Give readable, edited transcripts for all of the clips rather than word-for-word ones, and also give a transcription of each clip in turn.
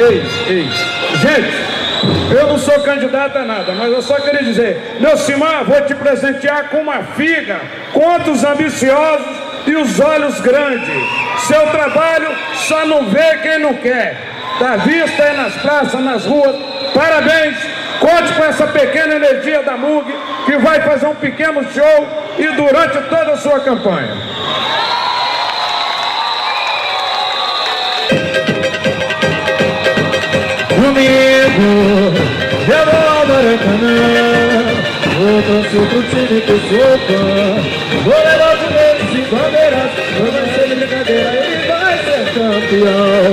Ei, gente, eu não sou candidato a nada, mas eu só queria dizer, Neucimar, vou te presentear com uma figa contra os ambiciosos e os olhos grandes. Seu trabalho só não vê quem não quer. Dá vista aí nas praças, nas ruas. Parabéns, conte com essa pequena energia da MUG, que vai fazer um pequeno show e durante toda a sua campanha. Comigo, eu vou ao Maracanã, vou torcer pro time que eu sou fã, vou levar com eles de bandeiras, não vai ser de brincadeira, ele vai ser campeão.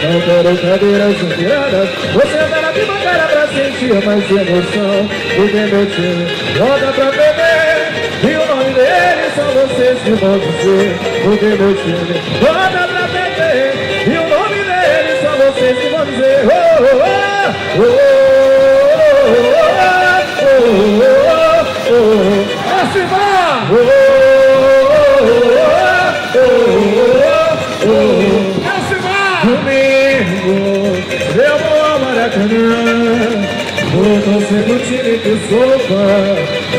Não quero cadeiras empilhadas, você anda na arquibancada pra sentir mais emoção, porque meu time joga pra beber, e o nome dele são vocês que vão dizer, porque meu time joga pra beber, e o nome dele são vocês que vão dizer, oh, oh, oh, oh, oh, oh, oh, assim vai! Oh, oh, oh, oh, oh, assim vai! Domingo, eu vou ao Maracanã, vou torcer pro time que sou fã,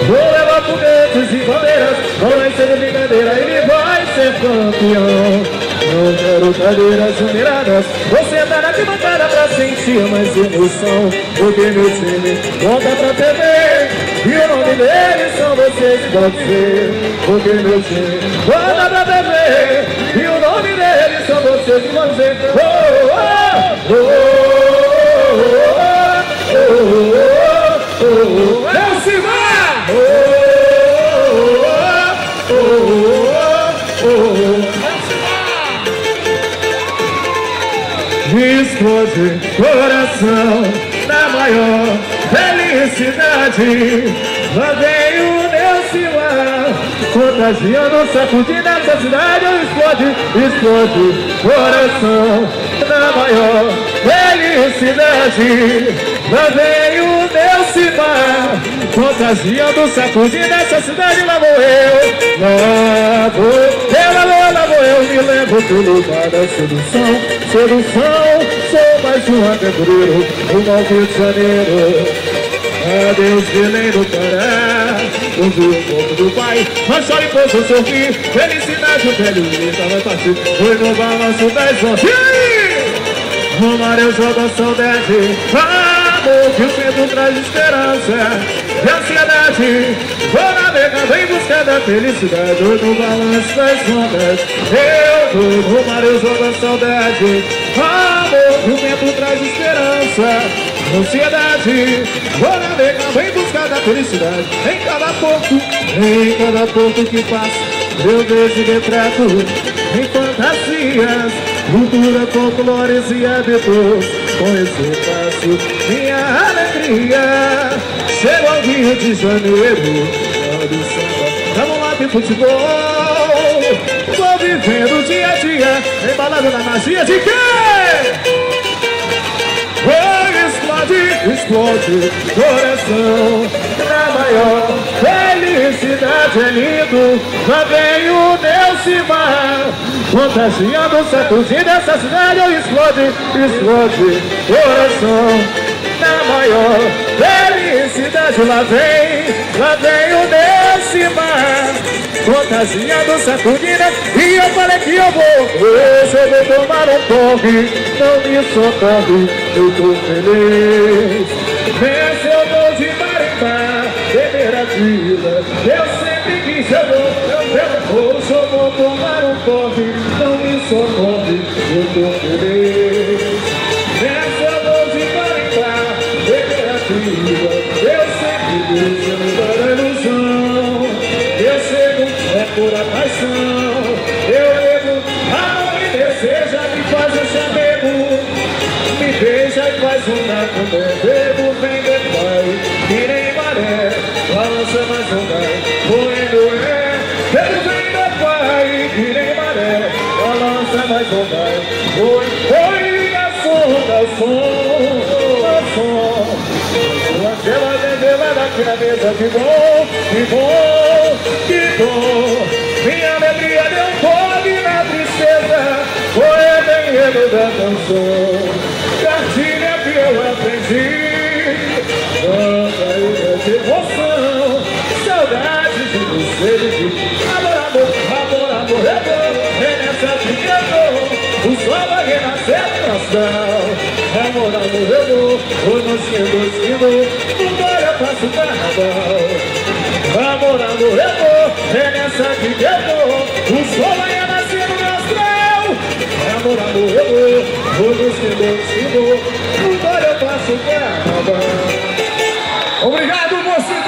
vou levar foguetes e bandeiras, não vai ser de brincadeira, ele vai ser campeão. Não quero cadeiras humilhadas, você tá na arquibancada pra sentir mais emoção, porque meu time conta pra TV, e o nome dele são vocês que vão dizer, porque meu time conta pra TV, e o nome dele são vocês que vão dizer, oh, oh, oh, oh, oh, oh, oh, Neucimar! Oh, oh, oh, oh, explode coração na maior felicidade. Lá vem o Neucimar, contagiando, sacudindo essa cidade. Explode coração na maior felicidade. Lá vem o Neucimar, contagiando, sacudindo essa cidade. Lá vou eu, lá vou eu, me lembro do lugar da sedução. Sou mais um aventureiro, rumo ao Rio de Janeiro. Adeus, Belém do Pará, ouvi o povo do pai, mas só depois eu sorri. Felicidade, o velho grita, vai partir, foi no balanço das ondas. Romário joga a saudade, amor que o vento traz esperança e ansiedade. Vou navegando em busca da felicidade, hoje no balanço das ondas. Eu vou, Romário joga a saudade, amor que o vento traz esperança, ansiedade. Vou navegando em busca da felicidade. Em cada porto que passo, eu vejo retrato em fantasias, cultura, folclores e hábitos. Com esse passo, minha alegria. Chego ao Rio de Janeiro, do samba, vamos lá de futebol. Tô vivendo o dia a dia, embalado na magia de quê? Explode coração na maior felicidade, é lindo. Lá vem o Neucimar, contagiando, sacudindo essa cidade. Explode coração na maior felicidade. Lá vem o Neucimar, contagiando, sacudindo. E eu falei que eu vou, hoje eu vou tomar um porre, não me socorre, eu tô feliz. Nessa eu vou de Marimbá, beber a vida, eu sempre quis, eu vou, hoje eu vou tomar um porre, não me socorre, eu tô feliz. Nessa eu vou de Marimbá, beber a vida, eu sempre quis, eu me dar a ilusão. Eu chego, é pura paixão, eu levo, amor me deseja, me faz um chamego, me beija e faz um naco, bebo, vem de pai, que nem maré, balança mais um gai, moendo é, bebo, vem de pai, que nem maré, balança mais um gai, oi, a som, uma gela gelada aqui na mesa, que bom, minha alegria deu fome na tristeza, foi bem da canção. o sol vai renascer no coração. É morar no remo, ou no sino, no mar eu faço carnaval. É morar no remo, é nessa que quebrou, o sol vai renascer no astral. É morar no remo, ou no sino, no mar eu faço carnaval. Obrigado, moço.